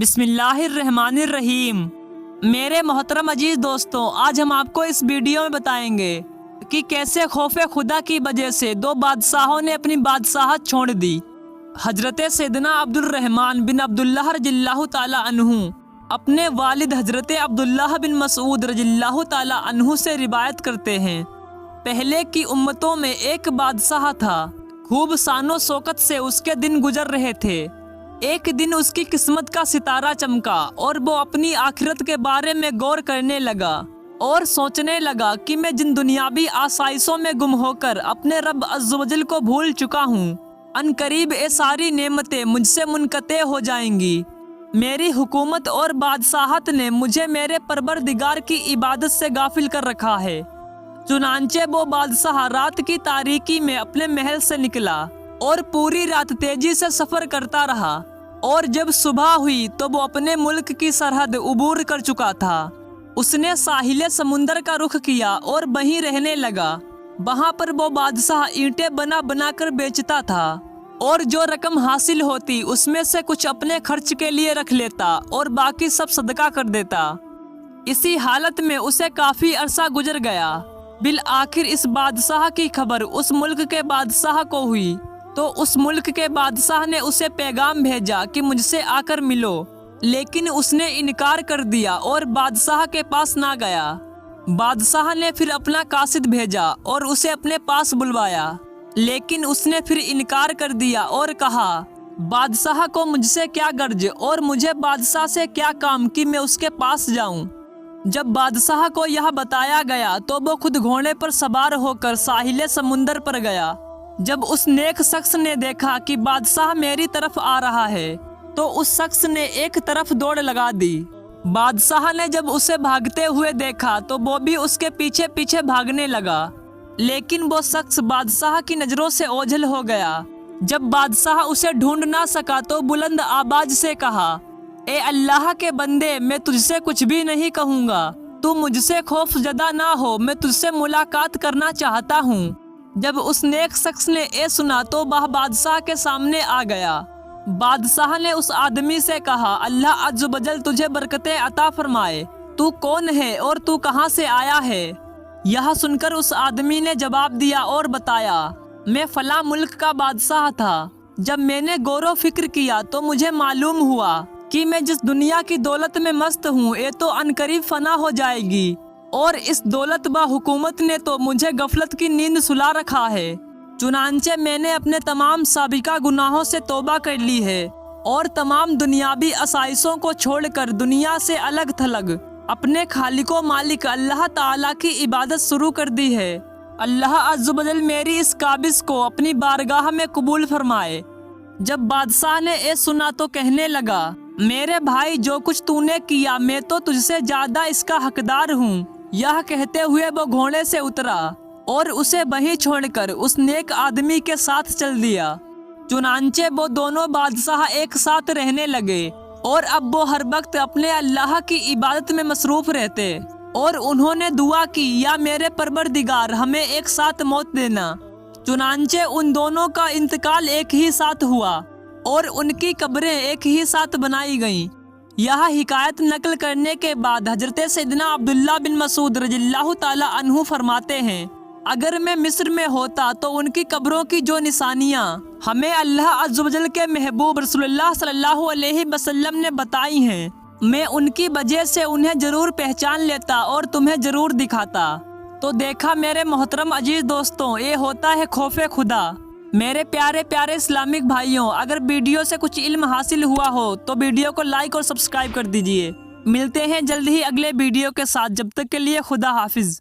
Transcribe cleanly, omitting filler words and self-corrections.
بسم اللہ الرحمن الرحیم۔ میرے محترم عزیز دوستوں، آج ہم آپ کو اس ویڈیو میں بتائیں گے کہ کیسے خوف خدا کی وجہ سے دو بادشاہوں نے اپنی بادشاہت چھوڑ دی۔ حضرت سیدنا عبد الرحمن بن عبداللہ رضی اللہ تعالیٰ عنہ اپنے والد حضرت عبداللہ بن مسعود رضی اللہ تعالیٰ عنہ سے روایت کرتے ہیں، پہلے کی امتوں میں ایک بادشاہ تھا، خوب شان و شوکت سے اس کے دن گزر رہے تھے۔ ایک دن اس کی قسمت کا ستارہ چمکا اور وہ اپنی آخرت کے بارے میں غور کرنے لگا اور سوچنے لگا کہ میں جن دنیاوی آسائشوں میں گم ہو کر اپنے رب عز و جل کو بھول چکا ہوں، ان قریب یہ ساری نعمتیں مجھ سے منقطع ہو جائیں گی۔ میری حکومت اور بادشاہت نے مجھے میرے پروردگار کی عبادت سے غافل کر رکھا ہے۔ چنانچہ وہ بادشاہ رات کی تاریکی میں اپنے محل سے نکلا اور پوری رات تیزی سے سفر کرتا رہا، اور جب صبح ہوئی تو وہ اپنے ملک کی سرحد عبور کر چکا تھا۔ اس نے ساحل سمندر کا رخ کیا اور وہیں رہنے لگا۔ وہاں پر وہ بادشاہ اینٹیں بنا بنا کر بیچتا تھا، اور جو رقم حاصل ہوتی اس میں سے کچھ اپنے خرچ کے لیے رکھ لیتا اور باقی سب صدقہ کر دیتا۔ اسی حالت میں اسے کافی عرصہ گزر گیا۔ بالآخر اس بادشاہ کی خبر اس ملک کے بادشاہ کو ہوئی، تو اس ملک کے بادشاہ نے اسے پیغام بھیجا کہ مجھ سے آ کر ملو، لیکن اس نے انکار کر دیا اور بادشاہ کے پاس نہ گیا۔ بادشاہ نے پھر اپنا قاصد بھیجا اور اسے اپنے پاس بلوایا، لیکن اس نے پھر انکار کر دیا اور کہا، بادشاہ کو مجھ سے کیا غرض اور مجھے بادشاہ سے کیا کام کہ میں اس کے پاس جاؤں۔ جب بادشاہ کو یہ بتایا گیا تو وہ خود گھوڑے پر سوار ہو کر ساحل سمندر پر گیا۔ جب اس نیک شخص نے دیکھا کہ بادشاہ میری طرف آ رہا ہے تو اس شخص نے ایک طرف دوڑ لگا دی۔ بادشاہ نے جب اسے بھاگتے ہوئے دیکھا تو وہ بھی اس کے پیچھے پیچھے بھاگنے لگا، لیکن وہ شخص بادشاہ کی نظروں سے اوجھل ہو گیا۔ جب بادشاہ اسے ڈھونڈ نہ سکا تو بلند آواز سے کہا، اے اللہ کے بندے، میں تجھ سے کچھ بھی نہیں کہوں گا، تو مجھ سے خوف زدہ نہ ہو، میں تجھ سے ملاقات کرنا چاہتا ہوں۔ جب اس نیک شخص نے یہ سنا تو وہ بادشاہ کے سامنے آ گیا۔ بادشاہ نے اس آدمی سے کہا، اللہ عز و جل تجھے برکتیں عطا فرمائے، تو کون ہے اور تو کہاں سے آیا ہے؟ یہ سن کر اس آدمی نے جواب دیا اور بتایا، میں فلاں ملک کا بادشاہ تھا۔ جب میں نے غور و فکر کیا تو مجھے معلوم ہوا کہ میں جس دنیا کی دولت میں مست ہوں یہ تو عنقریب فنا ہو جائے گی، اور اس دولت و حکومت نے تو مجھے غفلت کی نیند سلا رکھا ہے۔ چنانچہ میں نے اپنے تمام سابقہ گناہوں سے توبہ کر لی ہے اور تمام دنیاوی آسائشوں کو چھوڑ کر دنیا سے الگ تھلگ اپنے خالق و مالک اللہ تعالیٰ کی عبادت شروع کر دی ہے۔ اللہ عز و جل میری اس قابض کو اپنی بارگاہ میں قبول فرمائے۔ جب بادشاہ نے یہ سنا تو کہنے لگا، میرے بھائی، جو کچھ تو نے کیا میں تو تجھ سے زیادہ اس کا حقدار ہوں۔ یہ کہتے ہوئے وہ گھوڑے سے اترا اور اسے وہیں چھوڑ کر اس نیک آدمی کے ساتھ چل دیا۔ چنانچہ وہ دونوں بادشاہ ایک ساتھ رہنے لگے، اور اب وہ ہر وقت اپنے اللہ کی عبادت میں مصروف رہتے، اور انہوں نے دعا کی، یا میرے پروردگار ہمیں ایک ساتھ موت دینا۔ چنانچہ ان دونوں کا انتقال ایک ہی ساتھ ہوا اور ان کی قبریں ایک ہی ساتھ بنائی گئیں۔ یہ حکایت نقل کرنے کے بعد حضرت سیدنا عبداللہ بن مسعود رضی اللہ تعالیٰ عنہ فرماتے ہیں، اگر میں مصر میں ہوتا تو ان کی قبروں کی جو نشانیاں ہمیں اللہ عز و جل کے محبوب رسول اللہ صلی اللہ علیہ وسلم نے بتائی ہیں، میں ان کی وجہ سے انہیں ضرور پہچان لیتا اور تمہیں ضرور دکھاتا۔ تو دیکھا میرے محترم عزیز دوستوں، یہ ہوتا ہے خوف خدا۔ میرے پیارے پیارے اسلامک بھائیوں، اگر ویڈیو سے کچھ علم حاصل ہوا ہو تو ویڈیو کو لائک اور سبسکرائب کر دیجئے۔ ملتے ہیں جلد ہی اگلے ویڈیو کے ساتھ، جب تک کے لیے خدا حافظ۔